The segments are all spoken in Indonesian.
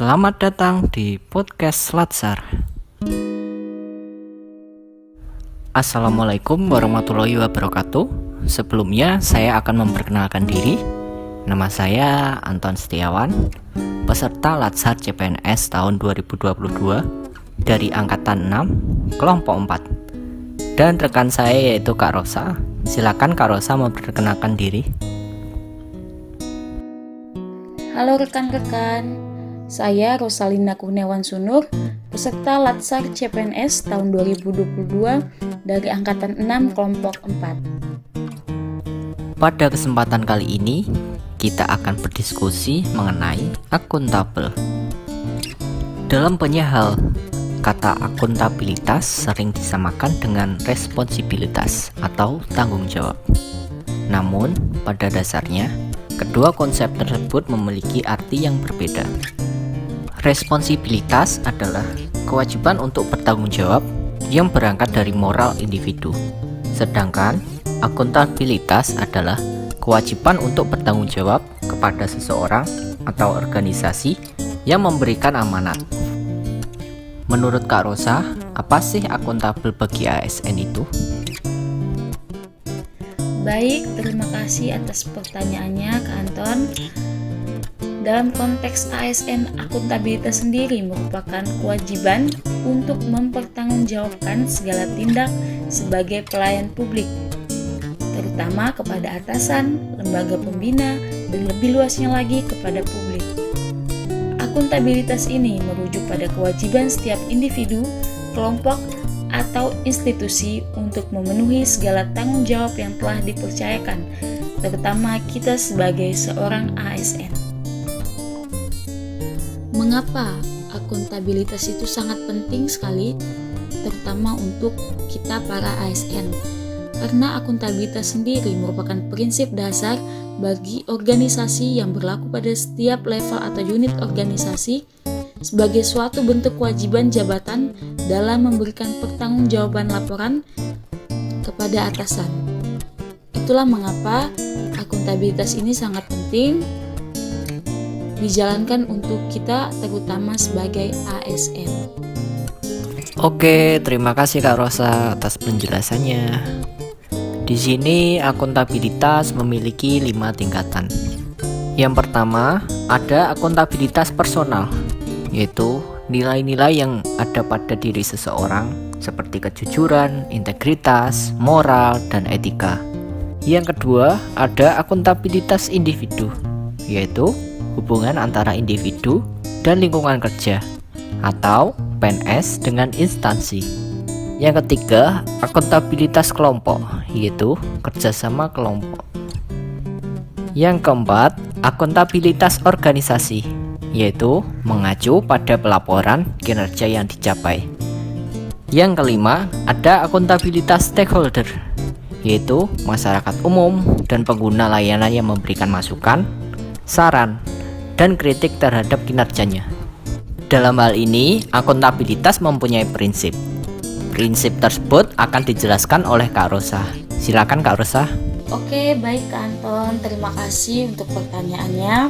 Selamat datang di podcast Latsar. Assalamualaikum warahmatullahi wabarakatuh. Sebelumnya saya akan memperkenalkan diri. Nama saya Anton Setiawan, peserta Latsar CPNS tahun 2022 dari angkatan 6, kelompok 4. Dan rekan saya yaitu Kak Rosa. Silakan Kak Rosa memperkenalkan diri. Halo rekan-rekan, saya Rosalinda Kurniawan Sunur, peserta Latsar CPNS tahun 2022 dari angkatan 6 kelompok 4. Pada kesempatan kali ini, kita akan berdiskusi mengenai akuntabel. Dalam banyak hal, kata akuntabilitas sering disamakan dengan responsibilitas atau tanggung jawab. Namun, pada dasarnya, kedua konsep tersebut memiliki arti yang berbeda. Responsibilitas adalah kewajiban untuk bertanggung jawab yang berangkat dari moral individu. Sedangkan akuntabilitas adalah kewajiban untuk bertanggung jawab kepada seseorang atau organisasi yang memberikan amanat. Menurut Kak Rosa, apa sih akuntabel bagi ASN itu? Baik, terima kasih atas pertanyaannya Kak Anton. Dalam konteks ASN, akuntabilitas sendiri merupakan kewajiban untuk mempertanggungjawabkan segala tindak sebagai pelayan publik, terutama kepada atasan, lembaga pembina, dan lebih luasnya lagi kepada publik. Akuntabilitas ini merujuk pada kewajiban setiap individu, kelompok, atau institusi untuk memenuhi segala tanggung jawab yang telah dipercayakan, terutama kita sebagai seorang ASN. Mengapa akuntabilitas itu sangat penting sekali, terutama untuk kita para ASN? Karena akuntabilitas sendiri merupakan prinsip dasar bagi organisasi yang berlaku pada setiap level atau unit organisasi sebagai suatu bentuk kewajiban jabatan dalam memberikan pertanggungjawaban laporan kepada atasan. Itulah mengapa akuntabilitas ini sangat penting dijalankan untuk kita, terutama sebagai ASN. Oke, terima kasih Kak Rosa atas penjelasannya. Di sini akuntabilitas memiliki 5 tingkatan. Yang pertama, ada akuntabilitas personal, yaitu nilai-nilai yang ada pada diri seseorang seperti kejujuran, integritas, moral, dan etika. Yang kedua, ada akuntabilitas individu, yaitu hubungan antara individu dan lingkungan kerja atau PNS dengan instansi. Yang ketiga, akuntabilitas kelompok, yaitu kerjasama kelompok. Yang keempat, akuntabilitas organisasi, yaitu mengacu pada pelaporan kinerja yang dicapai. Yang kelima, ada akuntabilitas stakeholder, yaitu masyarakat umum dan pengguna layanan yang memberikan masukan, saran, dan kritik terhadap kinerjanya. Dalam hal ini, akuntabilitas mempunyai prinsip. Prinsip tersebut akan dijelaskan oleh Kak Rosa. Silakan Kak Rosa. Oke, baik Kak Anton, terima kasih untuk pertanyaannya.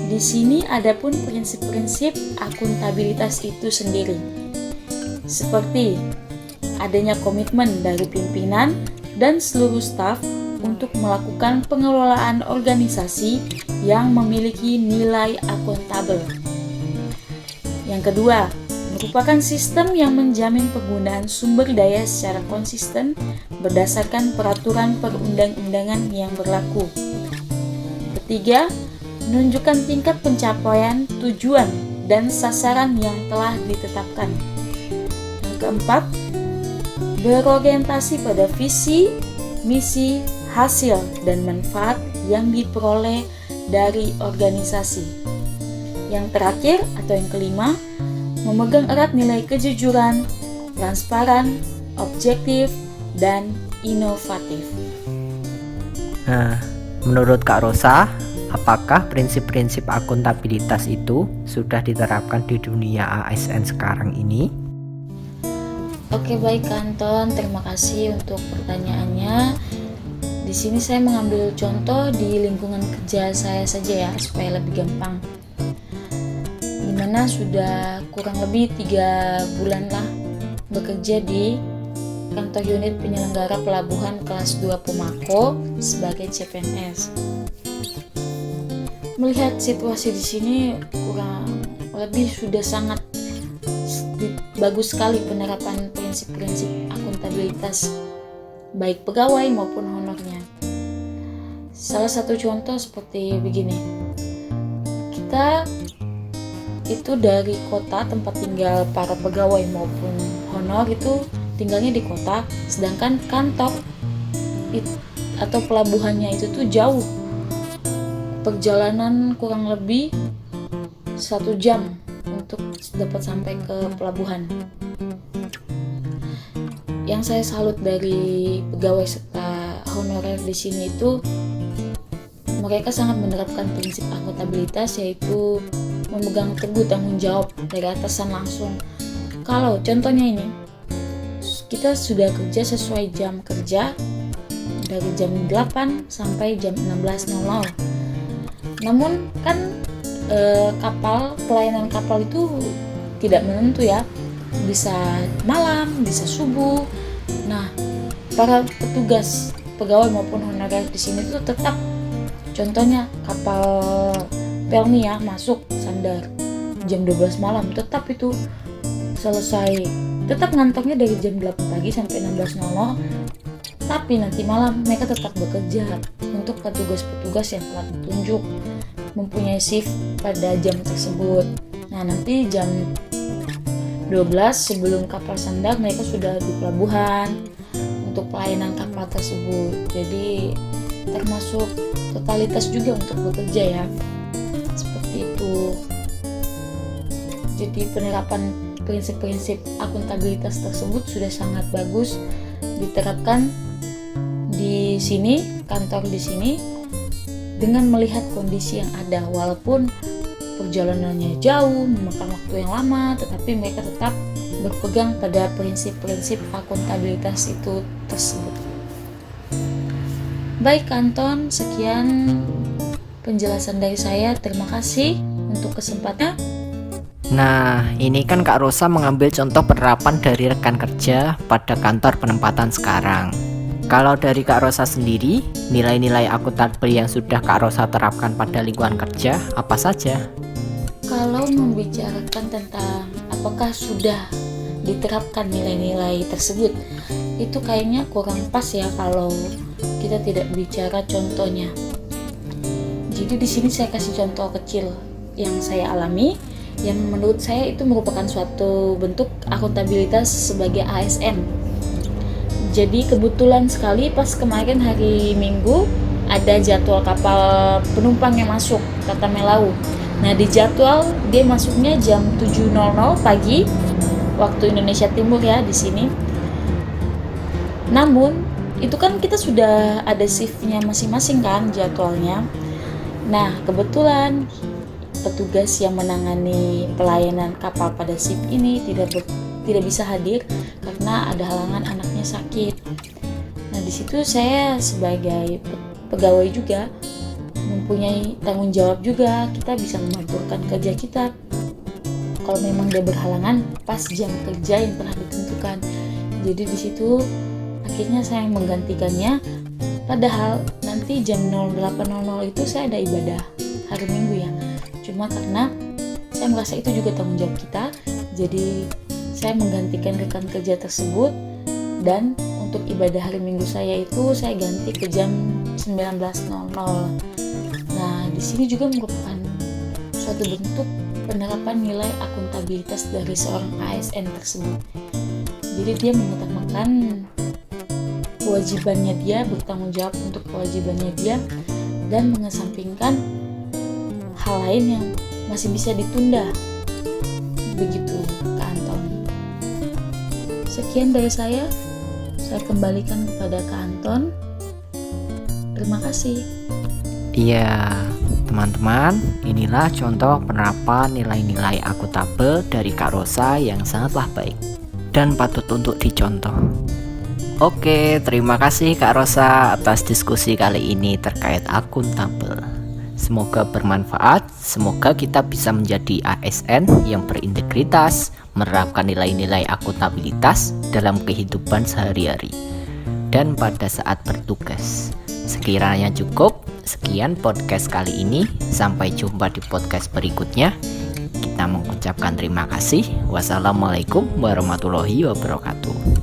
Di sini ada pun prinsip-prinsip akuntabilitas itu sendiri. Seperti adanya komitmen dari pimpinan dan seluruh staf untuk melakukan pengelolaan organisasi yang memiliki nilai akuntabel. Yang kedua, merupakan sistem yang menjamin penggunaan sumber daya secara konsisten berdasarkan peraturan perundang-undangan yang berlaku. Ketiga, menunjukkan tingkat pencapaian tujuan dan sasaran yang telah ditetapkan. Yang keempat, berorientasi pada visi, misi, hasil, dan manfaat yang diperoleh dari organisasi. Yang terakhir atau yang kelima, memegang erat nilai kejujuran, transparan, objektif, dan inovatif. Nah, menurut Kak Rosa, apakah prinsip-prinsip akuntabilitas itu sudah diterapkan di dunia ASN sekarang ini? Oke, baik Anton, terima kasih untuk pertanyaannya. Di sini saya mengambil contoh di lingkungan kerja saya saja ya, supaya lebih gampang. mana sudah kurang lebih 3 bulan lah bekerja di kantor unit penyelenggara pelabuhan kelas 2 Pemako sebagai CPNS. Melihat situasi di sini kurang lebih sudah sangat bagus sekali penerapan prinsip-prinsip akuntabilitas baik pegawai maupun honornya. Salah satu contoh seperti begini. Kita itu dari kota tempat tinggal para pegawai maupun honor itu tinggalnya di kota, sedangkan kantor atau pelabuhannya itu tuh jauh. Perjalanan kurang lebih 1 jam untuk dapat sampai ke pelabuhan. Yang saya salut dari pegawai serta honorer di sini itu mereka sangat menerapkan prinsip akuntabilitas, yaitu memegang teguh tanggung jawab dari atasan langsung. Kalau contohnya ini, kita sudah kerja sesuai jam kerja dari jam 8 sampai jam 16.00. Namun kan pelayanan kapal itu tidak menentu ya, bisa malam, bisa subuh. Nah, para petugas, pegawai maupun honorer di sini tuh tetap, contohnya kapal Pelni ya, masuk sandar jam 12 malam, tetap itu selesai, tetap ngantornya dari jam 8 pagi sampai 16.00. Tapi nanti malam mereka tetap bekerja untuk petugas-petugas yang telah ditunjuk mempunyai shift pada jam tersebut. Nah, nanti jam 12 sebelum kapal sandar mereka sudah di pelabuhan untuk pelayanan kapal tersebut. Jadi termasuk totalitas juga untuk bekerja ya. Seperti itu. Jadi penerapan prinsip-prinsip akuntabilitas tersebut sudah sangat bagus diterapkan di sini, kantor di sini, dengan melihat kondisi yang ada. Walaupun perjalanannya jauh, memakan waktu yang lama, tetapi mereka tetap berpegang pada prinsip-prinsip akuntabilitas itu tersebut. Baik Anton, sekian penjelasan dari saya. Terima kasih untuk kesempatannya. Nah, ini kan Kak Rosa mengambil contoh penerapan dari rekan kerja pada kantor penempatan sekarang. Kalau dari Kak Rosa sendiri, nilai-nilai akuntabel yang sudah Kak Rosa terapkan pada lingkungan kerja apa saja? Kalau membicarakan tentang apakah sudah diterapkan nilai-nilai tersebut, itu kayaknya kurang pas ya kalau kita tidak bicara contohnya. Jadi di sini saya kasih contoh kecil yang saya alami, yang menurut saya itu merupakan suatu bentuk akuntabilitas sebagai ASN. Jadi kebetulan sekali pas kemarin hari Minggu ada jadwal kapal penumpang yang masuk Tata Melau. Nah, di jadwal dia masuknya jam 7.00 pagi waktu Indonesia Timur ya di sini. Namun itu kan kita sudah ada shiftnya masing-masing kan jadwalnya. Nah, kebetulan petugas yang menangani pelayanan kapal pada shift ini tidak bisa hadir karena ada halangan anaknya sakit. Nah, di situ saya sebagai pegawai juga mempunyai tanggung jawab juga, kita bisa membenturkan kerja kita kalau memang dia berhalangan pas jam kerja yang telah ditentukan. Jadi di situ akhirnya saya menggantikannya, padahal nanti jam 08.00 itu saya ada ibadah hari Minggu ya. Cuma karena saya merasa itu juga tanggung jawab kita, jadi saya menggantikan rekan kerja tersebut, dan untuk ibadah hari Minggu saya itu saya ganti ke jam 19.00. Nah, di sini juga merupakan suatu bentuk penerapan nilai akuntabilitas dari seorang ASN tersebut. Jadi dia mengutamakan kewajibannya dia, bertanggung jawab untuk kewajibannya dia, dan mengesampingkan hal lain yang masih bisa ditunda. Begitu Kak Anton. Sekian dari saya kembalikan kepada Kak Anton. Terima kasih. Iya, teman-teman, inilah contoh penerapan nilai-nilai akuntabel dari Kak Rosa yang sangatlah baik dan patut untuk dicontoh. Oke, terima kasih Kak Rosa atas diskusi kali ini terkait akuntabel. Semoga bermanfaat, semoga kita bisa menjadi ASN yang berintegritas, menerapkan nilai-nilai akuntabilitas dalam kehidupan sehari-hari dan pada saat bertugas. Sekiranya cukup, sekian podcast kali ini. Sampai jumpa di podcast berikutnya. Kita mengucapkan terima kasih. Wassalamualaikum warahmatullahi wabarakatuh.